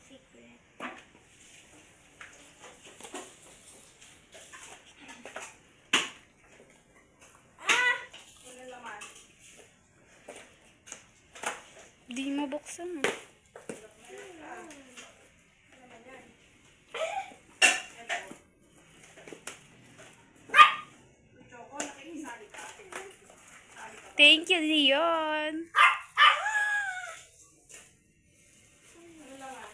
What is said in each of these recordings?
Secret. Wala laman. Di mo buksan. Ano naman yan? Ito. Yung choco, nakikisali ka. Sali ka ba? Thank you, Leon. Ano laman?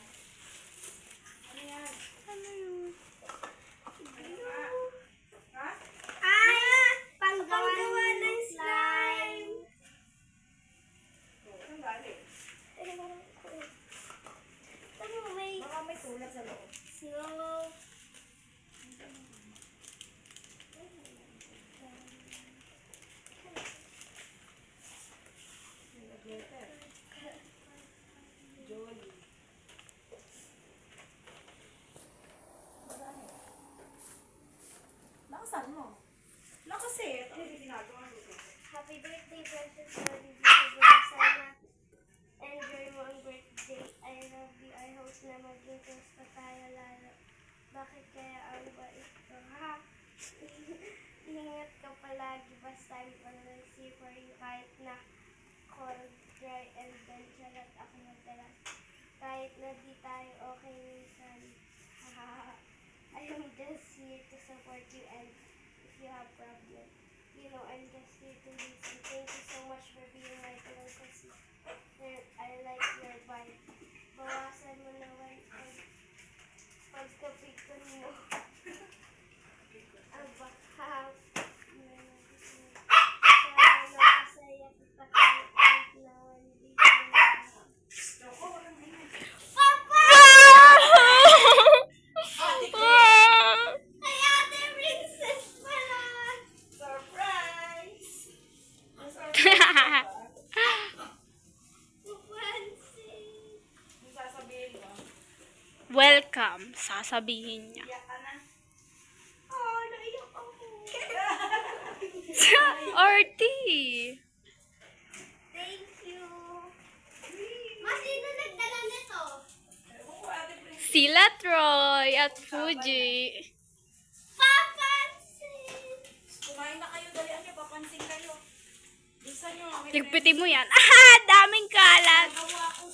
Ano yan? Ano yun? Ano ba? Ha? Panggawa ng slime. Oh, saan galing? Baka may sulat sa loob. Snow. Letter. Jolly. Lakasan mo. Lakasin. Ano yung ginagawa mo? Happy birthday, precious Lord. Sana enjoy mo ang birthday. I love you. I hope na maging close pa tayo lalo. Bakit kaya ang bait ko, ha? Ingat ka palagi. Basta I'm always here for you. Kahit na cold, dry, and then charot ako madalas. Kahit na di tayo okay minsan. I am just here to support you, and if you have problem, you know, I'm just here to listen. Thank you so much for being my pillow kasi I like your vibe. Bawasan mo naman ang pagkapikon mo. Abahap. Sana nakasaya kita kahit naman dito na. Choco, walang ganyan. Papa! Ay, Ate Princess pala! Surprise! Ang surprise ba? Pupansin. Yung sasabihin mo, Welcome, sasabihin niya. iyak ka na. Oh, naiyak ako. Arty! Thank you. Ma, sino nagdala nito? Ewan ko, Ate Prince. Sila Troy at Fuji. Papansin! Kumain na kayo, dalian niyo, papansin kayo. Bisa niyo, may Tigpitin mo yan. Ah, daming kalat. gawa ko